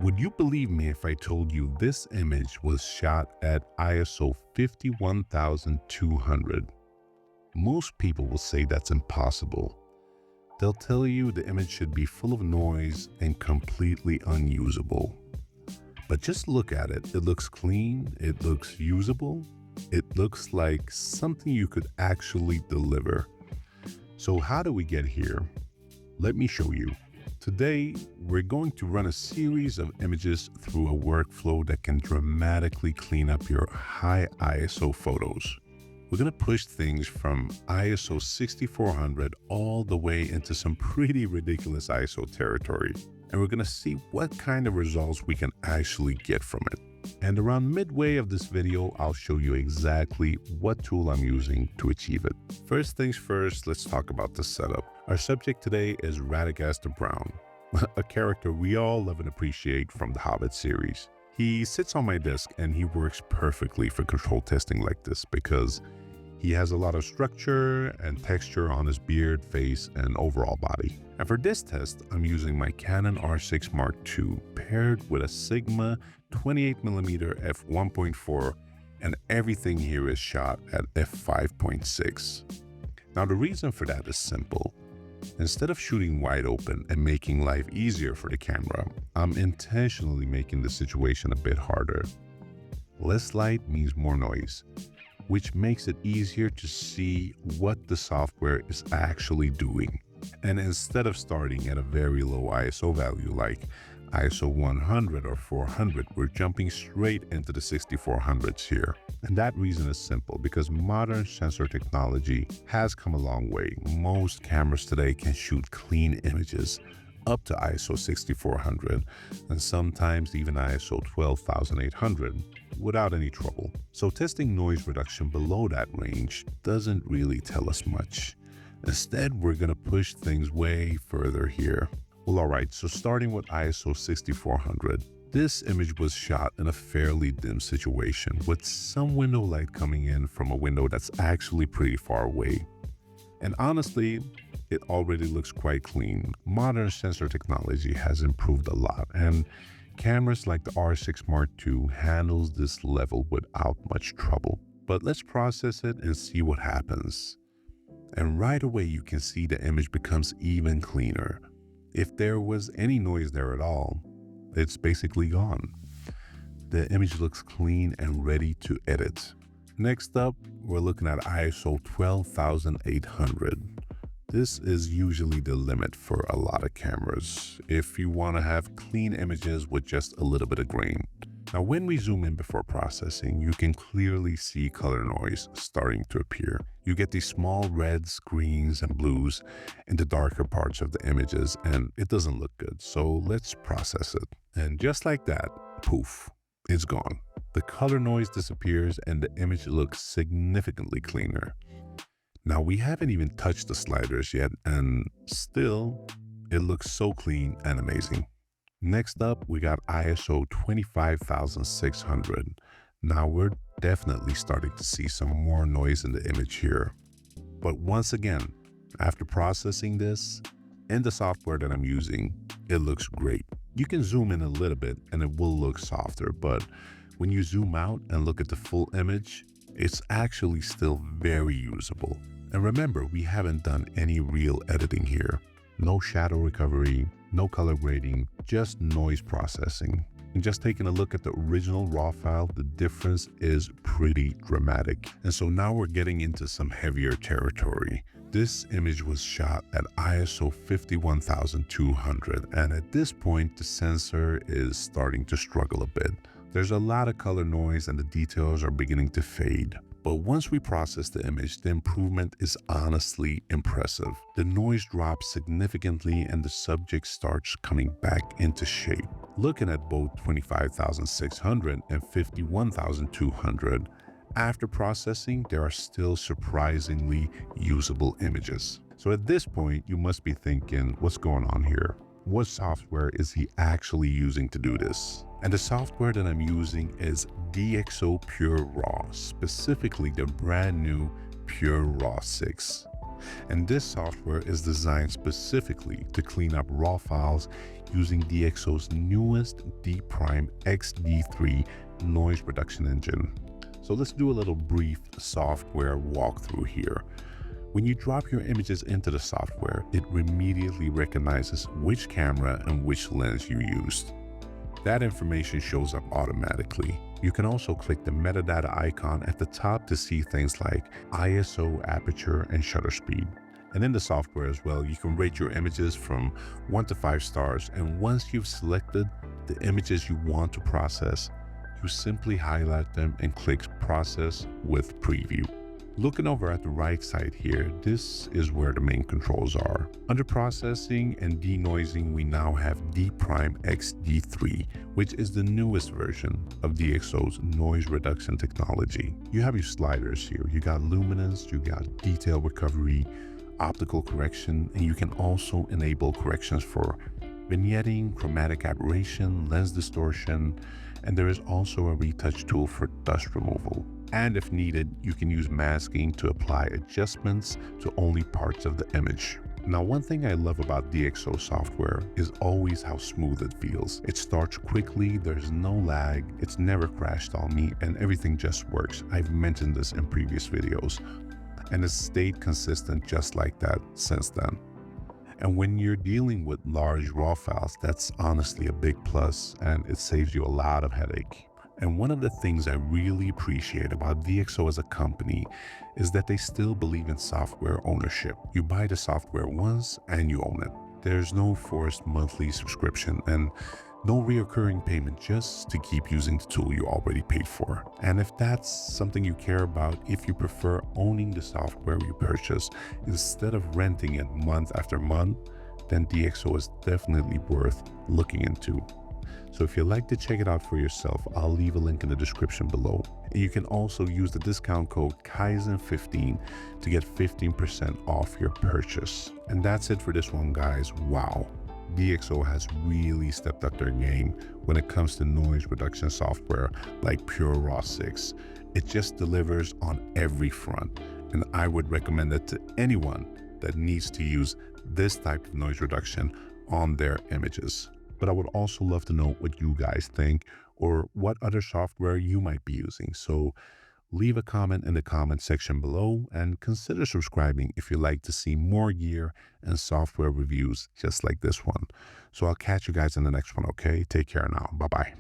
Would you believe me if I told you this image was shot at ISO 51200? Most people will say that's impossible. They'll tell you the image should be full of noise and completely unusable. But just look at it. It looks clean. It looks usable. It looks like something you could actually deliver. So how do we get here? Let me show you. Today, we're going to run a series of images through a workflow that can dramatically clean up your high ISO photos. We're going to push things from ISO 6400 all the way into some pretty ridiculous ISO territory. And we're going to see what kind of results we can actually get from it. And around midway of this video, I'll show you exactly what tool I'm using to achieve it. First things first, let's talk about the setup. Our subject today is Radagast Brown, a character we all love and appreciate from the Hobbit series. He sits on my desk and he works perfectly for control testing like this because he has a lot of structure and texture on his beard, face, and overall body. And for this test, I'm using my Canon R6 Mark II paired with a Sigma 28mm f1.4, and everything here is shot at f5.6. Now the reason for that is simple. Instead of shooting wide open and making life easier for the camera, I'm intentionally making the situation a bit harder. Less light means more noise, which makes it easier to see what the software is actually doing. And instead of starting at a very low ISO value like ISO 100 or 400, we're jumping straight into the 6400s here. And that reason is simple, because modern sensor technology has come a long way. Most cameras today can shoot clean images up to ISO 6400 and sometimes even ISO 12800 without any trouble. So testing noise reduction below that range doesn't really tell us much. Instead, we're going to push things way further here. Well, alright, so starting with ISO 6400, this image was shot in a fairly dim situation with some window light coming in from a window that's actually pretty far away. And honestly, it already looks quite clean. Modern sensor technology has improved a lot, and cameras like the R6 Mark II handles this level without much trouble. But let's process it and see what happens. And right away you can see the image becomes even cleaner. If there was any noise there at all, it's basically gone. The image looks clean and ready to edit. Next up, we're looking at ISO 12800. This is usually the limit for a lot of cameras if you want to have clean images with just a little bit of grain. Now, when we zoom in before processing, you can clearly see color noise starting to appear. You get these small reds, greens, and blues in the darker parts of the images, and it doesn't look good. So let's process it. And just like that, poof, it's gone. The color noise disappears and the image looks significantly cleaner. Now, we haven't even touched the sliders yet, and still, it looks so clean and amazing. Next up, we got ISO 25600. Now, we're definitely starting to see some more noise in the image here. But once again, after processing this, in the software that I'm using, it looks great. You can zoom in a little bit and it will look softer, but when you zoom out and look at the full image, it's actually still very usable. And remember, we haven't done any real editing here. No shadow recovery, no color grading, just noise processing. And just taking a look at the original RAW file, the difference is pretty dramatic. And so now we're getting into some heavier territory. This image was shot at ISO 51200, and at this point, the sensor is starting to struggle a bit. There's a lot of color noise and the details are beginning to fade. But once we process the image, the improvement is honestly impressive. The noise drops significantly and the subject starts coming back into shape. Looking at both 25600 and 51200, after processing, there are still surprisingly usable images. So at this point, you must be thinking, what's going on here? What software is he actually using to do this? And the software that I'm using is DXO PURERAW, specifically the brand new PURERAW 6. And this software is designed specifically to clean up raw files using DxO's newest D Prime XD3 noise reduction engine. So let's do a little brief software walkthrough here. When you drop your images into the software, it immediately recognizes which camera and which lens you used. That information shows up automatically. You can also click the metadata icon at the top to see things like ISO, aperture, and shutter speed. And in the software as well, you can rate your images from 1 to 5 stars. And once you've selected the images you want to process, you simply highlight them and click Process with Preview. Looking over at the right side here, this is where the main controls are. Under processing and denoising, we now have D Prime XD3, which is the newest version of DxO's noise reduction technology. You have your sliders here. You got luminance, you got detail recovery, optical correction, and you can also enable corrections for vignetting, chromatic aberration, lens distortion, and there is also a retouch tool for dust removal. And if needed, you can use masking to apply adjustments to only parts of the image. Now, one thing I love about DxO software is always how smooth it feels. It starts quickly, there's no lag, it's never crashed on me, and everything just works. I've mentioned this in previous videos, and it's stayed consistent just like that since then. And when you're dealing with large raw files, that's honestly a big plus, and it saves you a lot of headache. And one of the things I really appreciate about DxO as a company is that they still believe in software ownership. You buy the software once and you own it. There's no forced monthly subscription and no reoccurring payment just to keep using the tool you already paid for. And if that's something you care about, if you prefer owning the software you purchase instead of renting it month after month, then DxO is definitely worth looking into. So if you'd like to check it out for yourself, I'll leave a link in the description below. And you can also use the discount code Kaizen15 to get 15% off your purchase. And that's it for this one, guys. Wow. DxO has really stepped up their game when it comes to noise reduction software like PURERAW 6. It just delivers on every front, and I would recommend it to anyone that needs to use this type of noise reduction on their images. But I would also love to know what you guys think or what other software you might be using. So leave a comment in the comment section below and consider subscribing if you'd like to see more gear and software reviews just like this one. So I'll catch you guys in the next one, okay? Take care now. Bye-bye.